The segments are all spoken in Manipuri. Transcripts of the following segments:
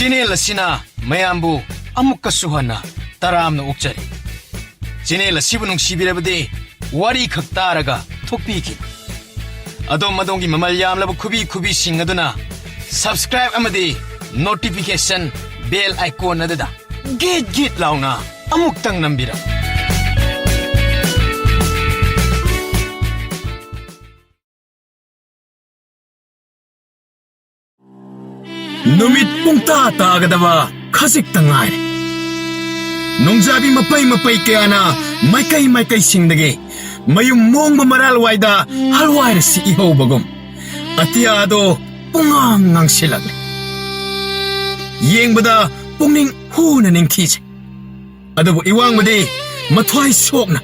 Channel asina mayambu amukka suhana taramna ukjari. Channel asibu nungsibirabadi wari khak taraga thokpiki. Adom madongi mamal yamlabu kubi sing aduna subscribe amadi notification bell icon adada git launa amuktang nambira. Numit pungta tagadaba khasik tangai. Nungjabi mapai kaya na maikay singdagi mayung mong mamaral waida halwai si ihaw bagom. Atiyado pungang ngang silag. Yeng bada pungning huna ning kisi. Adabo iwang madi matwai sok na.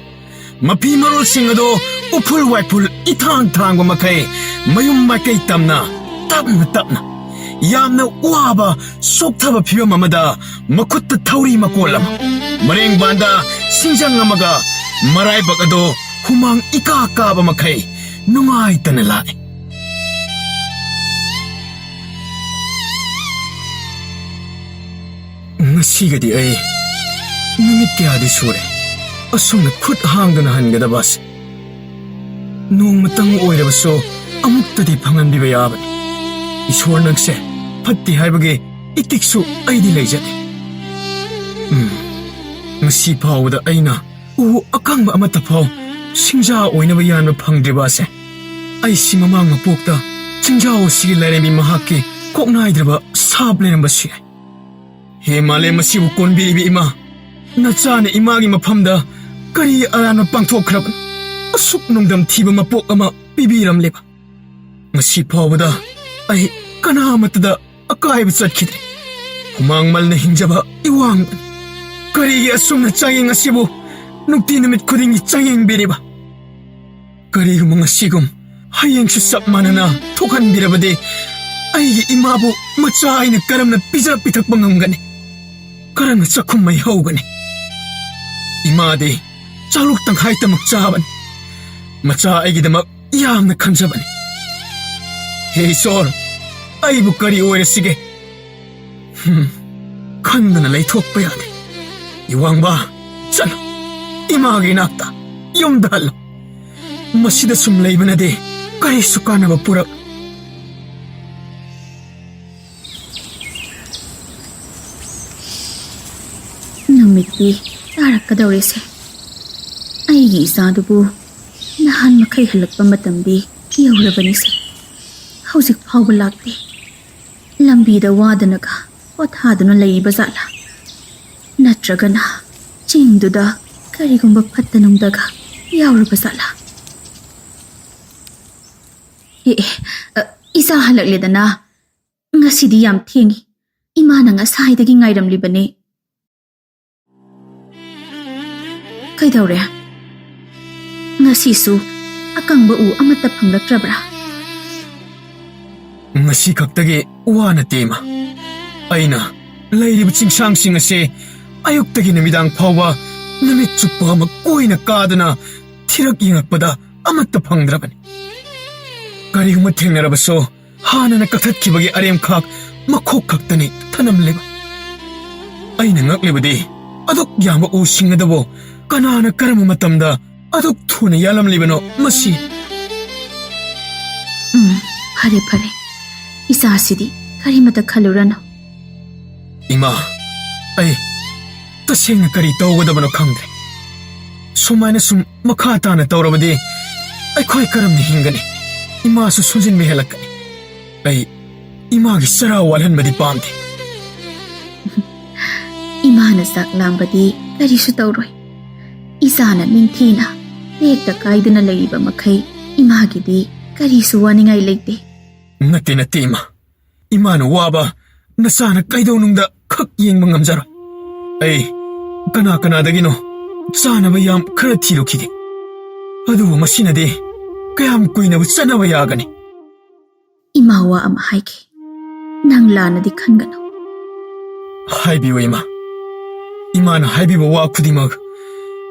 Mapi marol singado upul waipul itang makay mayung maikay tamna tapna. Yamna waba soktaba phibam amada makutta thauri makolam mareng banda singjang amaga marai bagado humang ika kaba makai nungai tanalai ngasigadi ai numit kya di sure asung khut hangdana hangadabas nung matang oirabaso amuktadi phangan biba yabani iswar nagse Pati haibagi itiksu aidi leijate. Ngasi phawda aina u akangba amata phaw singja oinaba yanba phangdriba se. Ai si mamang mapokta chingjao sigi lairemi mahakki koknaidraba sab leramba si. He male masibu konbiribi ima nachane imagi maphamda kari arana pangthokkhraban asuk nungdam thiba mapok ama pibiram leba. Ngasi phawda ai kana matada Akai bisatkidre. Humang mal na hingjaba iwang. Karigi asum na changing asibu. Nukti namit kuding changing biriba. Karigi mga sigum. Hayang susap manana tukan birabade. Aygi imabu machay na karam na pizza pitak bangamgani. Karam na sakum may hawgani. Imade chaluk tang hayta magchaban. Machay gidamak yam na kanjaban. Hey sor. Ay bukari oira sige. Kanda na lay thokpa yade. Iwang ba? Chalo. Imagi nakta. Yung dalo. Masida sumlay ba na de. Kari suka na ba pura. Numiti tarak ka daw rese. Ay giisado po. Nahan makay halak pa matambi. Iyawra ba nisa? Hawsik phaw balakti. Lambida wadana ka pothaduna leiba zala natragana chingduda karigumba phattanungdaga yawraba zala isa halakledana ngasidi yam thengi imana ngasaidagi ngairamlibane kaidawre ngasisu akangba u amata phanglakrabra Ngasi kaktagi wana tema. Aina, lairib chingsang singase ayuktagi namidang phawa namit chuppa makoina kadana thirak yingakpada amatta phangdrabani. Kariguma thengnarabaso hanana kakhatkibagi arem khak makhok khaktani thanamleba. Aina ngaklebadi aduk yamba u singadabo kanana karama matamda aduk thuna yalamlibano masi. Pare. Isa asidi kari mata khalurano. Ima, ay taseng kari tawgadabano khangdre. Sumayna sum makhata na tawrabadi ay khoy karam ni hingani. Ima su sunjin mihelakani. Ay ima gi sara walhan badi pamde. Ima na sak lambadi kari su tawroy. Isa na ningthina tekta kaidana laiba makai ima gi di kari su waningai leite. Nati ima. Imana waba nasana kaidaw nungda khak yengba ngamjaro. Ay kana dagino chanaba yam khara thirukige. Adubu masinade kayam kuinaba chanaba yagani. Imawa ama haike. Nang lanadi khangano. Haibiwa ima. Imana haibiwa wa khudimag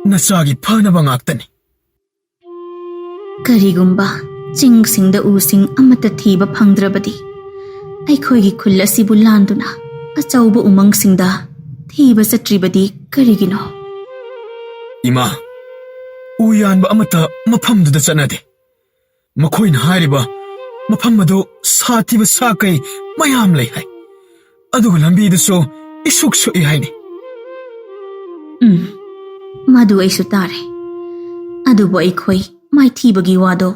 nasagi phanaba ngaktani. Karigumba chingsingda using amata thiba phangdrabadi aikhoigi khul asibu landuna ꯑꯆꯧꯕ ꯎꯃꯪꯁꯤꯡꯗ ꯊꯤꯕ ꯆꯠꯇ꯭ꯔꯤꯕꯗꯤ ꯀꯔꯤꯒꯤꯅꯣ? ꯏꯃꯥ, ꯎ ꯌꯥꯟꯕ ꯑꯃꯠꯇ ꯃꯐꯝꯗꯨꯗ ꯆꯠꯅꯗꯦ. ꯃꯈꯣꯏꯅ ꯍꯥꯏꯔꯤꯕ ꯃꯐꯝ ꯑꯗꯨ ꯁꯥꯊꯤꯕ ꯁꯥ ꯀꯩ ꯃꯌꯥꯝ ꯂꯩ ꯍꯥꯏ. ꯑꯗꯨꯒ ꯂꯝꯕꯤꯗꯁꯨ ꯏꯁꯨꯛ ꯁꯨꯛꯏ ꯍꯥꯏꯅꯤ. ꯃꯗꯨ ꯑꯩꯁꯨ ꯇꯥꯔꯦ. ꯑꯗꯨꯕꯨ ꯑꯩꯈꯣꯏ ꯃꯥꯏꯊꯤꯕꯒꯤ ꯋꯥꯗꯣ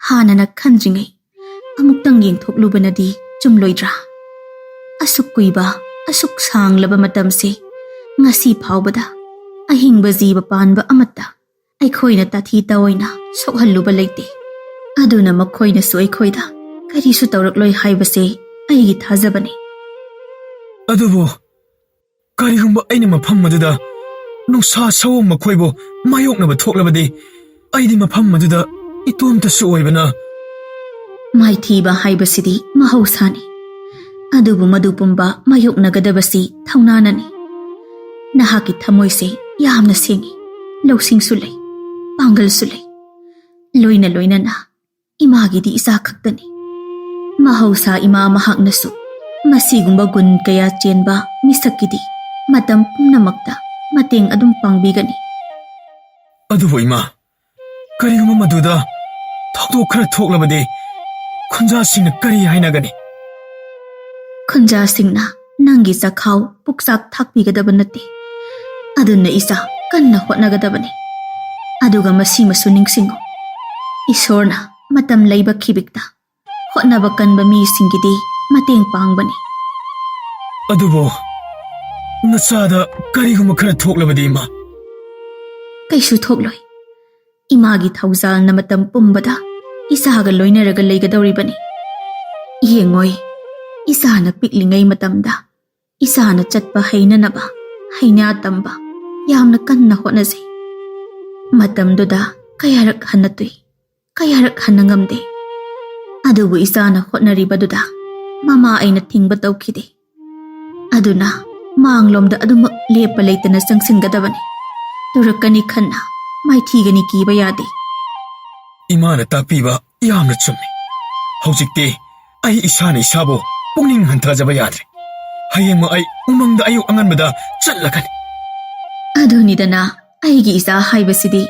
ꯍꯥꯟꯅꯅ ꯈꯟꯗ꯭ꯔꯤꯉꯩ ꯑꯃꯨꯛꯇꯪ ꯌꯦꯡꯊꯣꯛꯂꯨꯕꯅꯗꯤ ꯆꯨꯝꯂꯣꯏꯗ꯭ꯔꯥ? ꯑꯁꯨꯛ ꯀꯨꯏꯕ, ꯑꯁꯨꯛ ꯁꯥꯡꯂꯕ ꯃꯇꯝꯁꯤ ꯉꯁꯤ ꯐꯥꯎꯕꯗ ꯑꯍꯤꯡꯕ ꯖꯤꯕ ꯄꯥꯟꯕ ꯑꯃꯠꯇ ꯑꯩꯈꯣꯏꯅ ꯇꯥꯊꯤ ꯇꯥꯑꯣꯏꯅ ꯁꯣꯛꯍꯜꯂꯨꯕ ꯂꯩꯇꯦ. ꯑꯗꯨꯅ ꯃꯈꯣꯏꯅꯁꯨ ꯑꯩꯈꯣꯏꯗ ꯀꯔꯤꯁꯨ ꯇꯧꯔꯛꯂꯣꯏ ꯍꯥꯏꯕꯁꯦ ꯑꯩꯒꯤ ꯊꯥꯖꯕꯅꯤ. ꯑꯗꯨꯕꯨ ꯀꯔꯤꯒꯨꯝꯕ ꯑꯩꯅ ꯃꯐꯝ ꯑꯗꯨꯗ ꯅꯨꯡꯁꯥ ꯁꯑꯣꯝ ꯃꯈꯣꯏꯕꯨ ꯃꯥꯌꯣꯛꯅꯕ ꯊꯣꯛꯂꯕꯗꯤ ꯑꯩꯗꯤ ꯃꯐꯝ ꯑꯗꯨꯗ ꯏꯇꯣꯝꯇꯁꯨ ꯑꯣꯏꯕꯅ. ꯃꯥꯏꯊꯤꯕ ꯍꯥꯏꯕꯁꯤꯗꯤ ꯃꯍꯧꯁꯥꯅꯤ. ꯑꯗꯨꯕꯨ ꯃꯗꯨ ꯄꯨꯝꯕ ꯃꯥꯌꯣꯛꯅꯒꯗꯕꯁꯤ ꯊꯧꯅꯥꯅꯅꯤ. ꯅꯍꯥꯛꯀꯤ ꯊꯃꯣꯏꯁꯦ ꯌꯥꯝꯅ ꯁꯦꯡꯉꯤ. ꯂꯧꯁꯤꯡꯁꯨ ꯂꯩ, ꯄꯥꯡꯒꯜꯁꯨ ꯂꯩ. ꯂꯣꯏꯅ ꯂꯣꯏꯅꯅ ꯏꯃꯥꯒꯤꯗꯤ ꯏꯆꯥ ꯈꯛꯇꯅꯤ. ꯃꯍꯧꯁꯥ ꯏꯃꯥ ꯃꯍꯥꯛꯅꯁꯨ ꯃꯁꯤꯒꯨꯝꯕ ꯒꯨꯟ ꯀꯌꯥ ꯆꯦꯟꯕ ꯃꯤꯁꯛꯀꯤꯗꯤ ꯃꯇꯝ ꯄꯨꯝꯅꯃꯛꯇ ꯃꯇꯦꯡ ꯑꯗꯨꯝ ꯄꯥꯡꯕꯤꯒꯅꯤ. ꯑꯗꯨꯕꯨ ꯏꯃꯥ, ꯀꯔꯤꯒꯨꯝꯕ ꯃꯗꯨꯗ ꯊꯧꯗꯣꯛ ꯈꯔ ꯊꯣꯛꯂꯕꯗꯤ ꯈꯨꯟꯖꯥꯁꯤꯡꯅ ꯀꯔꯤ ꯍꯥꯏꯅꯒꯅꯤ? ꯈꯨꯟꯖꯥꯁꯤꯡꯅ ꯅꯪꯒꯤ ꯆꯈꯥꯎ ꯄꯨꯛꯆꯥꯛ ꯊꯥꯛꯄꯤꯒꯗꯕ ꯅꯠꯇꯦ. ꯑꯗꯨꯅ ꯏꯆꯥ ꯀꯟꯅ ꯍꯣꯠꯅꯒꯗꯕꯅꯤ. ꯑꯗꯨꯒ ꯃꯁꯤꯃꯁꯨ ꯅꯤꯡꯁꯤꯡꯉꯨ, ꯏꯁꯣꯔꯅ ꯃꯇꯝ ꯂꯩꯕ ꯈꯤꯕꯤꯛꯇ ꯍꯣꯠꯅꯕ ꯀꯟꯕ ꯃꯤꯁꯤꯡꯒꯤꯗꯤ ꯃꯇꯦꯡ ꯄꯥꯡꯕꯅꯤ. ꯑꯗꯨꯕꯨ ꯅꯆꯥꯗ ꯀꯔꯤꯒꯨꯝꯕ ꯈꯔ ꯊꯣꯛꯂꯕꯗꯤ ꯏꯃꯥ? ꯀꯩꯁꯨ ꯊꯣꯛꯂꯣꯏ. ꯏꯃꯥꯒꯤ ꯊꯧꯖꯥꯜꯅ ꯃꯇꯝ ꯄꯨꯝꯕꯗ ꯏꯆꯥꯒ ꯂꯣꯏꯅꯔꯒ ꯂꯩꯒꯗꯧꯔꯤꯕꯅꯤ. ꯌꯦꯡꯉꯣꯏ, ꯏꯆꯥꯅ ꯄꯤꯛꯂꯤꯉꯩ ꯃꯇꯝꯗ ꯏꯆꯥꯅ ꯆꯠꯄ ꯍꯩꯅꯅꯕ ꯍꯩꯅꯥ ꯇꯝꯕ ꯌꯥꯝꯅ ꯀꯟꯅ ꯍꯣꯠꯅꯖꯩ. ꯃꯇꯝꯗꯨꯗ ꯀꯌꯥꯔꯛ ꯍꯟꯅ ꯇꯨꯏ, ꯀꯌꯥꯔꯛ ꯍꯟꯅ ꯉꯝꯗꯦ. ꯑꯗꯨꯕꯨ ꯏꯆꯥꯅ ꯍꯣꯠꯅꯔꯤꯕꯗꯨꯗ ꯃꯃꯥ ꯑꯩꯅ ꯊꯤꯡꯕ ꯇꯧꯈꯤꯗꯦ. ꯑꯗꯨꯅ ꯃꯥꯡꯂꯣꯝꯗ ꯑꯗꯨꯃꯛ ꯂꯦꯞꯄ ꯂꯩꯇꯅ ꯆꯪꯁꯤꯟꯒꯗꯕꯅꯤ. ꯇꯨꯔꯛꯀꯅꯤ ꯈꯟꯅ ꯃꯥꯏꯊꯤꯒꯅꯤ ꯀꯤꯕ ꯌꯥꯗꯦ. ꯏꯃꯥꯅ ꯇꯥꯛꯄꯤꯕ ꯌꯥꯝꯅ ꯆꯨꯝꯃꯤ. ꯍꯧꯖꯤꯛꯇꯤ ꯑꯩ ꯏꯁꯥꯅ ꯏꯁꯥꯕꯨ ꯄꯨꯛꯅꯤꯡ ꯍꯟꯊꯖꯕ ꯌꯥꯗ꯭ꯔꯦ. ꯍꯌꯦꯡꯃꯛ ꯑꯩ ꯎꯃꯪꯗ ꯑꯌꯨꯛ ꯑꯉꯟꯕꯗ ꯆꯠꯂꯒꯅꯤ. ꯑꯗꯨꯅꯤꯗꯅ ꯑꯩꯒꯤ ꯏꯆꯥ ꯍꯥꯏꯕꯁꯤꯗꯤ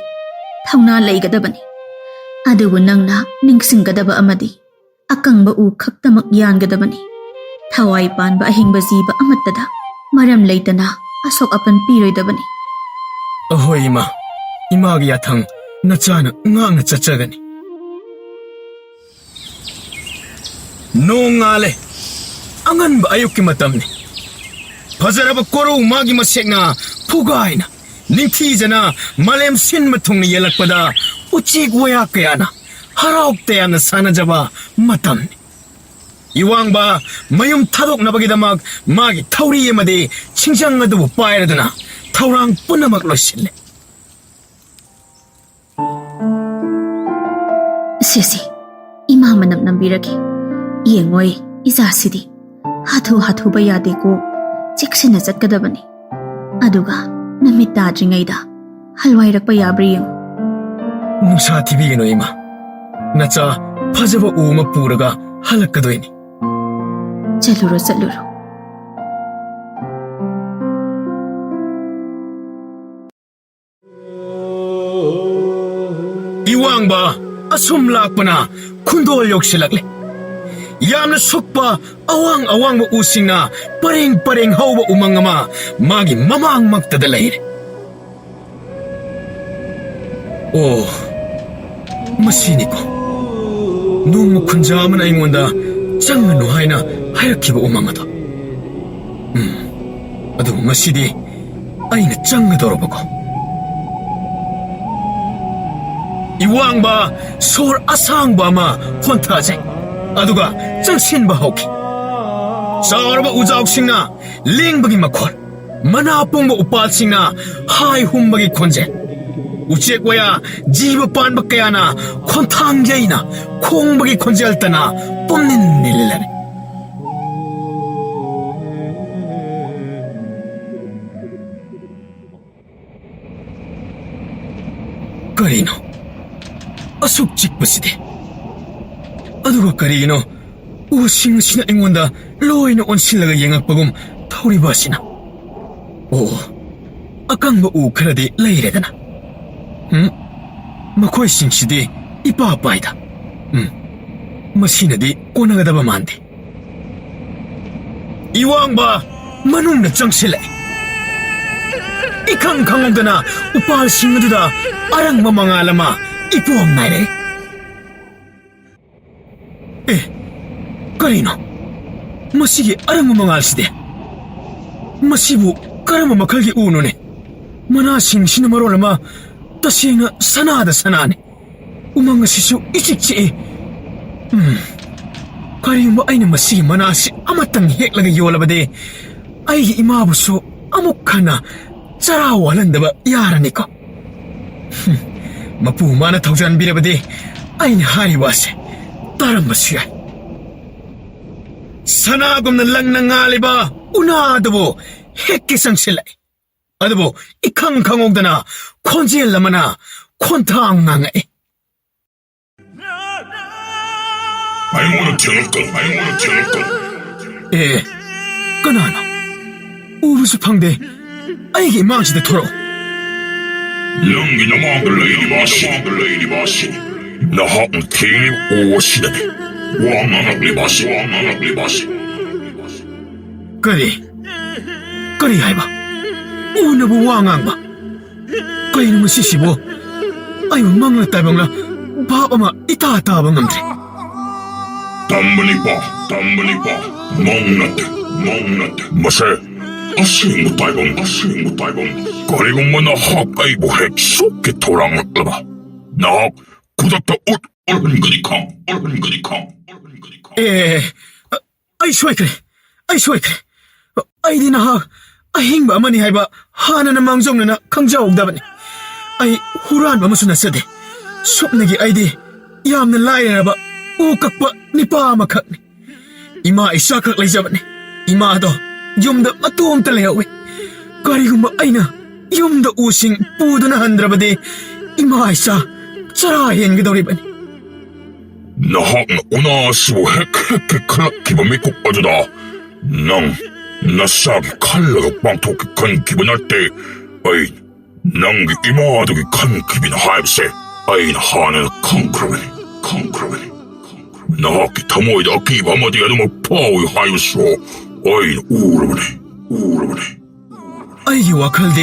ꯊꯧꯅꯥ ꯂꯩꯒꯗꯕꯅꯤ. ꯑꯗꯨꯕꯨ ꯅꯪꯅ ꯅꯤꯡꯁꯤꯡꯒꯗꯕ ꯑꯃꯗꯤ ꯑꯀꯪꯕ ꯎ ꯈꯛꯇꯃꯛ ꯌꯥꯟꯒꯗꯕꯅꯤ. ꯊꯋꯥꯏ ꯄꯥꯟꯕ ꯑꯍꯤꯡꯕ ꯖꯤꯕ ꯑꯃꯠꯇꯗ ꯃꯔꯝ ꯂꯩꯇꯅ ꯑꯁꯣꯛ ꯑꯄꯟ ꯄꯤꯔꯣꯏꯗꯕꯅꯤ. ꯑꯍꯣꯏ ꯏꯃꯥ, ꯏꯃꯥꯒꯤ ꯌꯥꯊꯪ ꯅꯆꯥꯅ ꯉꯥꯛꯅ ꯆꯠꯆꯒꯅꯤ. ꯅꯣꯡ ꯉꯥꯜꯂꯦ. ꯑꯉꯟꯕ ꯑꯌꯨꯛꯀꯤ ꯃꯇꯝꯅꯤ. ꯐꯖꯔꯕ ꯀꯣꯔꯧ ꯃꯥꯒꯤ ꯃꯁꯦꯛꯅ ꯐꯨꯒꯥꯏꯅ ꯅꯤꯡꯊꯤꯖꯅ ꯃꯥꯂꯦꯝ ꯁꯤꯟꯕ ꯊꯨꯡꯅ ꯌꯦꯜꯂꯛꯄꯗ ꯎꯆꯦꯛ ꯋꯥꯌꯥ ꯀꯌꯥꯅ ꯍꯔꯥꯎ ꯇꯌꯥꯝꯅ ꯁꯥꯟꯅꯖꯕ ꯃꯇꯝꯅꯤ. ꯏꯋꯥꯡꯕ ꯃꯌꯨꯝ ꯊꯥꯗꯣꯛꯅꯕꯒꯤꯗꯃꯛ ꯃꯥꯒꯤ ꯊꯧꯔꯤ ꯑꯃꯗꯤ ꯁꯤꯡꯖꯪ ꯑꯗꯨꯕꯨ ꯄꯥꯏꯔꯗꯨꯅ ꯊꯧꯔꯥꯡ ꯄꯨꯝꯅꯃꯛ ꯂꯣꯏꯁꯤꯜꯂꯦ. ꯁꯤꯁꯤ, ꯏꯃꯥ ꯃꯅꯝ ꯅꯝꯕꯤꯔꯒꯦ. ꯌꯦꯡꯉꯣꯏ, ꯏꯆꯥꯁꯤꯗꯤ ꯍꯥꯊꯨ ꯍꯥꯊꯨꯕ ꯌꯥꯗꯦꯀꯣ. ꯆꯦꯛꯁꯤꯟꯅ ꯆꯠꯀꯗꯕꯅꯤ. ꯑꯗꯨꯒ ꯅꯨꯃꯤꯠ ꯇꯥꯗ꯭ꯔꯤꯉꯩꯗ ꯍꯜꯋꯥꯏꯔꯛꯄ ꯌꯥꯕ꯭ꯔꯥ ꯌꯦꯡꯉꯨ. ꯅꯨꯡꯁꯥ ꯊꯤꯕꯤꯒꯅꯨ ꯏꯃꯥ. ꯅꯆꯥ ꯐꯖꯕ ꯎ ꯑꯃ ꯄꯨꯔꯒ ꯍꯜꯂꯛꯀꯗꯣꯏꯅꯤ. ꯆꯠꯂꯨꯔꯣ ꯆꯠꯂꯨꯔꯣ. 이왕바 ꯑꯁꯨꯝ ꯂꯥꯛꯄꯅ ꯈꯨꯟꯗꯣꯜ ꯌꯧꯁꯤꯜꯂꯛꯂꯦ. ꯌꯥꯝꯅ ꯁꯨꯛꯄ ꯑꯋꯥꯡ ꯑꯋꯥꯡꯕ ꯎꯁꯤꯡꯅ ꯄꯔꯦꯡ ꯄꯔꯦꯡ ꯍꯧꯕ ꯎꯃꯪ ꯑꯃ ꯃꯥꯒꯤ ꯃꯃꯥꯡꯃꯛꯇꯗ ꯂꯩꯔꯦ. ꯑꯣ, ꯃꯁꯤꯅꯤꯀꯣ ꯅꯣꯡꯃ ꯈꯨꯟꯖꯥ ꯑꯃꯅ ꯑꯩꯉꯣꯟꯗ ꯆꯪꯒꯅꯨ ꯍꯥꯏꯅ ꯍꯥꯏꯔꯛꯈꯤꯕ ꯎꯃꯪ ꯑꯗꯣ. ꯑꯗꯨꯕꯨ ꯉꯁꯤꯗꯤ ꯑꯩꯅ ꯆꯪꯒꯗꯧꯔꯕꯀꯣ. 이왕바 ꯁꯣꯔ ꯑꯁꯥꯡꯕ ꯑꯃ ꯍꯣꯟꯊꯖꯩ. ꯑꯗꯨꯒ ꯆꯪꯁꯤꯟꯕ ꯍꯧꯈꯤ. ꯆꯥꯎꯔꯕ ꯎꯖꯥꯎꯁꯤꯡꯅ ꯂꯦꯡꯕꯒꯤ ꯃꯈꯣꯜ, ꯃꯅꯥ ꯄꯨꯡꯕ ꯎꯄꯥꯜꯁꯤꯡꯅ ꯍꯥꯏ ꯍꯨꯝꯕꯒꯤ ꯈꯣꯟꯖꯦꯜ, ꯎꯆꯦꯛ ꯋꯥꯌꯥ ꯖꯤꯕ ꯄꯥꯟꯕ ꯀꯌꯥꯅ ꯈꯣꯟꯊꯥꯡ ꯌꯩꯅ ꯈꯣꯡꯕꯒꯤ ꯈꯣꯟꯖꯦꯜꯇꯅ ꯄꯨꯝꯅꯤꯟ ꯅꯤꯜꯂꯔꯦ. ꯀꯔꯤꯅꯣ ꯑꯁꯨꯛ ꯆꯤꯛꯄꯁꯤꯗꯤ? ꯑꯗꯨꯒ ꯀꯔꯤꯒꯤꯅꯣ ꯎꯁꯤꯡ ꯑꯁꯤꯅ ꯑꯩꯉꯣꯟꯗ ꯂꯣꯏꯅ ꯑꯣꯟꯁꯤꯜꯂꯒ ꯌꯦꯡꯉꯛꯄꯒꯨꯝ ꯊꯧꯔꯤꯕ ꯑꯁꯤꯅ ꯑꯀꯪꯕ ꯎ ꯈꯔꯗꯤ ꯂꯩꯔꯦꯗꯅ ꯃꯈꯣꯏꯁꯤꯡꯁꯤꯗꯤ ꯏꯄꯥ ꯄꯥꯏꯗ ꯃꯁꯤꯅꯗꯤ ꯀꯣꯟꯅꯒꯗꯕ ꯃꯥꯟꯗꯦ 이왕바 만웅나 정실래 이캉 강홍드나 우빨 싱드다 아랑 마망알라마 이쁘엄 나이래 에 까리노 마시기 아랑 마망알시데 마시부 까라마 마칼기 우노네 마나 싱시나 마로라마 따시잉나 사나하다 사나하네 우망가 시수 이직지 ꯀꯔꯤꯒꯨꯝꯕ ꯑꯩꯅ ꯃꯁꯤꯒꯤ ꯃꯅꯥꯁꯤ ꯑꯃꯇꯪ ꯍꯦꯛꯂꯒ ꯌꯣꯜꯂꯕꯗꯤ ꯑꯩꯒꯤ ꯏꯃꯥꯕꯨꯁꯨ ꯑꯃꯨꯛ ꯍꯟꯅ ꯆꯔꯥ ꯋꯥꯜꯍꯟꯗꯕ ꯌꯥꯔꯅꯤꯀꯣ ꯃꯄꯨ ꯃꯥꯅ ꯊꯧꯖꯥꯟꯕꯤꯔꯕꯗꯤ ꯑꯩꯅ ꯍꯥꯏꯔꯤꯕ ꯑꯁꯤ ꯇꯥꯔꯝꯕꯁꯨ ꯌꯥꯏ ꯁꯅꯥꯒꯨꯝꯅ ꯂꯪꯅ ꯉꯥꯜꯂꯤꯕ ꯎꯅꯥꯗꯨꯕꯨ ꯍꯦꯛꯀꯦ ꯆꯪꯁꯤꯜꯂꯛꯏ ꯑꯗꯨꯕꯨ 이캉 ꯈꯪꯍꯧꯗꯅ ꯈꯣꯟꯖꯦꯜ ꯑꯃꯅ ꯈꯣꯟꯊꯥꯡ ꯉꯥꯡꯉꯛꯏ I wanna tell them. 에, 그나나 우부수 팡대 아이게 망치대 토로 넌기나 망글레이리 바시 나하은 테니 오시다니 왕왕악리 바시 그리 하이바 우나부 왕왕바 그이놈의 시시보 아이고 망라 따병라 바바마 이따 따방감들 담블리바 멍났대 마세 아싱무 따이봉 그리고 뭐나 학아이고 핵속게 도랑을라봐 나 구닥다 옷 얼흔거리캉 에 아이 쇼이크레 아이디나 아힝바 아마니 하이바 하나나 망정나나 강자옥다바니 아이 후란 마무수나 쓰데 숲내기 아이디 얌나 라이라바 우깍바 니빠 아마칵니 이마 이샤칵 레이자바니 이마도 юм다 마토옴타 레오웨 가리구마 아이나 юм다 우싱 뿌드나 한드라바디 이마 이샤 짜라히엔 그도리바니 나하은 오나스부 핵 칼라키바 미국 빠주다 낭 나사기 칼라가 빵토끼 칸 기분할 때 아이 낭기 이마도기 칸 기빈 하입세 아이나 하는 康크라베니 나하기 타모이다 기바마디가 너무 파오이 하이소 아이 우르바네 아이기 와칼디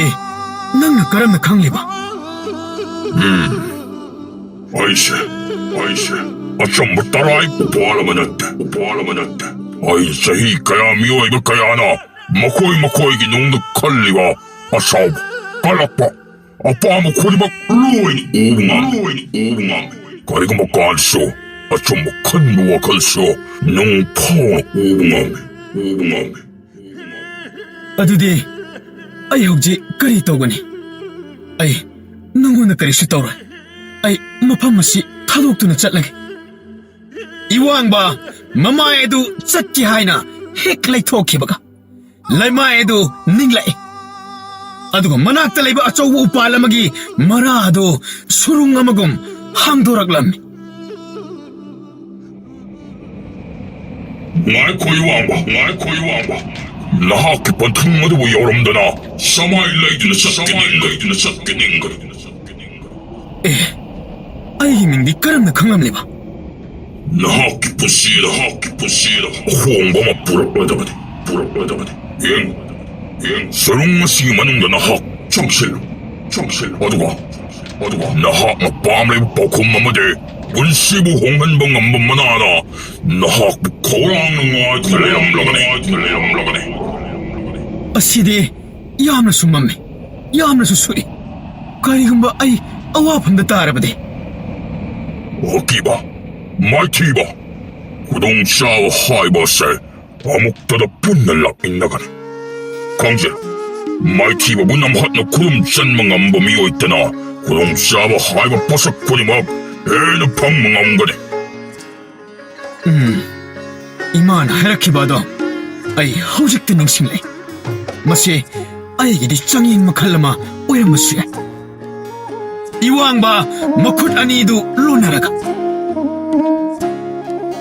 낭나 까람나 강리바 아이세 아좀 따라이 보아라마나tte 아이 사히 까야 미오이가 까야나 마코이기 농도 칼리와 아사오브 깔락바 아빠무 코리박 루인 그리고 뭐 간소 좀 큰 무와 간소 농포 오붕암 아두디 아이 혹지 까리 떠거니 아이 너구나 까리시 떠라 아이 마파마시 타독두나 짤라게 이왕바 마마에도 짰기 하이나 헥라이 토키바가 라이마에도 닝라이 아두고 마낙타 레이바 아초우 우팔라마기 마라도 수룽아마금 항도락람미 날 고유왕바 나하키 번탕마도 여름다나 사마일레이드나 삭기닝거 에 아이기 밍디 까람나 강람리바 나하키 부시다 홍범아 부럽다바디 응 서롱마시기 만웅다 나학 정실 어두가 나학 밤레 뽀콤마마데 운시부 홍한봉 한번만 하나 나학 고랑능아 들레염러가네 아시디 야암나수 맘메 야암나수 수리 가리금바 아이 아와판다 따라바디 어기바 마이티바 구동샤와 하이버세 아묵다다 분날락 있나가네 강제 마이티바 문남 핫나 구름 짠망 안범이오 있다나 구동샤와 하이버 버섯코니 막 에는 방망 안가네 이만 하라키바도 아이 하우직드 닝싱레 마시 아이기디 짱이인 마칼라마 오이라마수야 이왕바 마콧 아니도 로나라가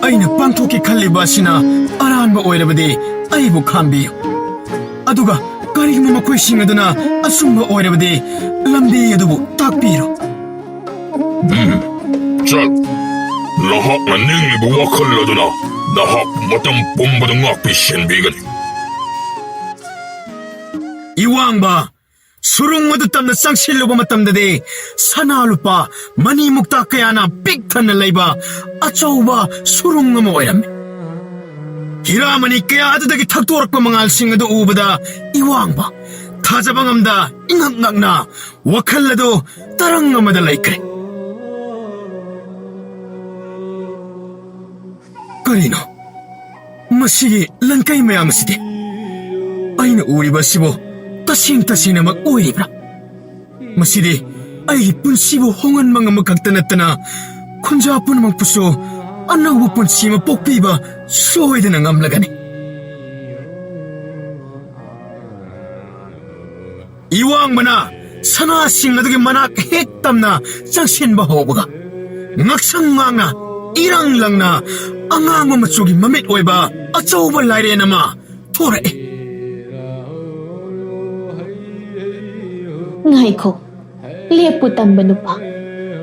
아이나 빵토끼 칼리바시나 아라한바 오이라바디 아이부 캄비요 ꯑꯗꯨꯒ ꯀꯔꯤꯒꯨꯝꯕ ꯃꯈꯣꯏꯁꯤꯡ ꯑꯗꯨꯅ ꯑꯆꯨꯝꯕ ꯑꯣꯏꯔꯕꯗꯤ ꯂꯝꯕꯤ ꯑꯗꯨꯕꯨ ꯇꯥꯛꯄꯤꯔꯣ. ꯆꯠ. ꯅꯍꯥꯛꯅ ꯅꯤꯡꯂꯤꯕ ꯋꯥꯈꯜ ꯑꯗꯨꯅ ꯅꯍꯥꯛ ꯃꯇꯝ ꯄꯨꯝꯕꯗ ꯉꯥꯛꯄꯤ ꯁꯦꯟꯕꯤꯒꯅꯤ. 이왕바 수롱 어두 땀나 쌍실로고 마땀다데 사나루빠 마니 묵다 그야나 삑탄나 레이바 아짜우바 수롱 넘어 오이람메 히라마니 그야 아드다기 탁도락바 망할 싱어도 우보다 이왕바 타자방암다 잉학낙나 와칼라도 따랑 넘어다 레이크레 그리노 마시기 란카이 메아마시데 아이는 우리바시보 따싱따싱나막 오이리브라 마시디 아이기 뿐시보 홍은망아마 각다났다나 콘자 아프나막 부소 안나우보 뿐시마 뽁비바 소이드나 암라가네 이왕마나 사나싱나드게 마나 핵담나 짱신바 호보가 նակ상망나 이랑랑나 앙앙마마 쪽이 맘밋 오이바 아짜오바 라이레나마 토레 Ngaiko, lepu tamba nupa.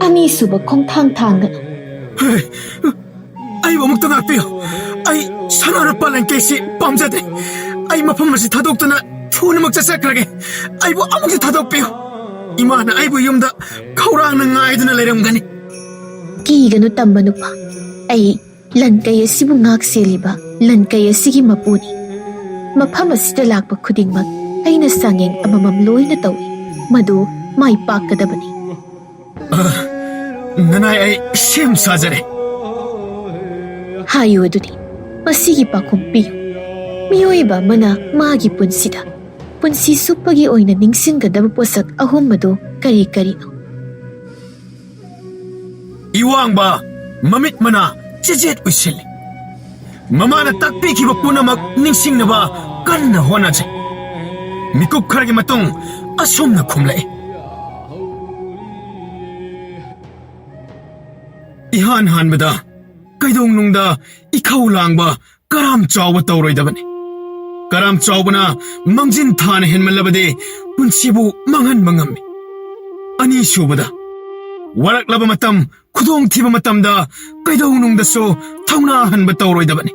Ani suba kong thang gano. 아이 머뭇다 낫대요. 아이 사나를 빨란 깨시 밤자대. 아이 마판마시 다독더나 투는 먹자 쌀까게. 아이고 아무게 다독빼요. 이마나 아이고 염다 카우라는 아이드나 내려온가니. Gano tamba nupa. Ay, lankaya sibu ngak seliba, lankaya sige mapuni. Mapamasita lakba kudingmag, ay nasanging amamamloy na tawi. Madu may pakadabani. nanay ay siyem sajare. Hayo adudi, masigi pa kumpiyo. Miyoiba mana magi punsida. Punsi supagi oina ningsing kadaba posak ahum madu kari-kari no. 이왕바 맘밋 마나 찌짓 으실리. 마마나 딱비 기박부나 막 닝싱나바 깐나 호나제. 미국카라기 마똥 아솜나 콤라이. 이한 한바다 까이동농다 이카울랑바 까람 짜오바 떠오로이다바네. 까람 짜오바나 망진 타나 헨말라바데 분치부 망한 망함미. 아니 쇼바다 와락라바 마땀 구동 티바 마땀다 까이동농다소 타우나 한바 떠오로이다바네.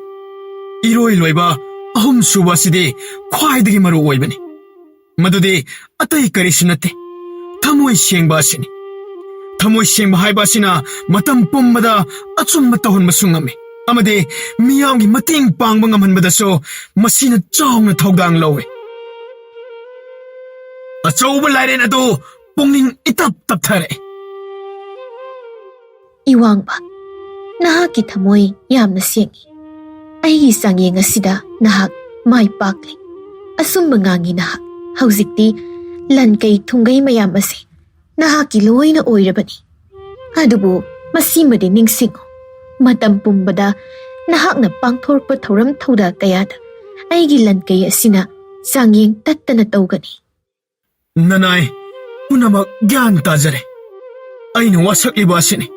이로이로이바 아홈 수바시디 콰이드기 마루 오이바네. मदुदे अतई करिसु नते थमोई सेंगबा सिनी थमोई सेंगबा हाइबासिना मतम पुम्बदा अचुम्बा तहन मसुंगमे अमदे मियामगी मतिंग पांगबा ngमहनबदसो मसिना चावना थौदांग लौवे अचौबा लाइरेन अदो पुंगनिंग इतप तपथरे Iwangba, nahaki thamoy yamna sengi. Aigi sangyeng asida nahak may pakli. Asumba ngangi nahak. Hauzikti, lankay tunggay mayam ase, nahakiloy na oirabani. Adubo, masimadi ningsingo. Matampumbada, nahak na pangthorpa thoram thoda kayada, aigi lankay asina, sangyeng tatta na tawgani. nanay punamak gyan tajare. Aina wasak iba sini.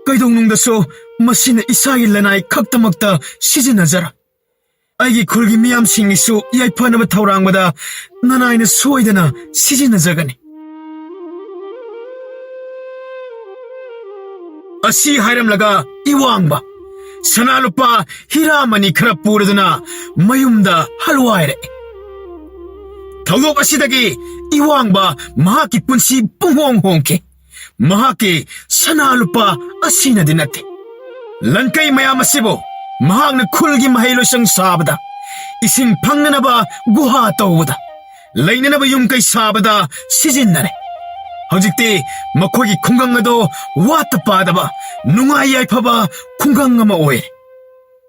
Kaidongnungdaso masina isagi lanay kaktamakta sizinajara. 아이기 굴기 미암싱이수 야이파나마 타우랑마다 나나이는 수오이드나 시지나자가니. 아시 하이람라가 이왕바 사나루빠 히라마니 크라뿌르드나 마윰다 할와이레. 더욱 아시다기 이왕바 마하키 뿐시 뿡홍홍케 마하키 사나루빠 아시나디나테 란카이 마야마시보 마학나 쿨기 마헬로성 사바다 이싱 방나나바 구하 떠오다 레이나나바 용가이 사바다 시진나네 허직때 마코기 콩강나도 와따 빠다바 눅아이 아이파바 콩강나마 오에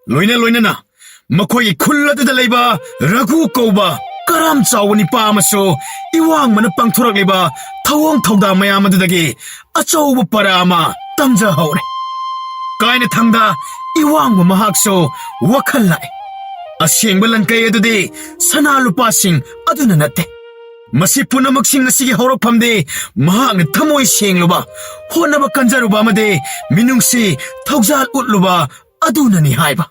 로이나나 마코기 쿨라드다 레이바 라구 꼬우바 까람 짜오니 빠마소 이왕마나 빵토락레바 타웡 타우다 마야마드다기 아짜오바 빠라마 땀자하오레 까이나 탕다 이왕마 마학소 와칼라이 아시행바 란카이 에두디 사나루빠싱 아두나 나테 마시 푸나막싱 아시기 호록팜데 마학나 타모이 시행로바 호나바 간자루바 마데 미능시 턱잘 웃루바 아두나니 하이바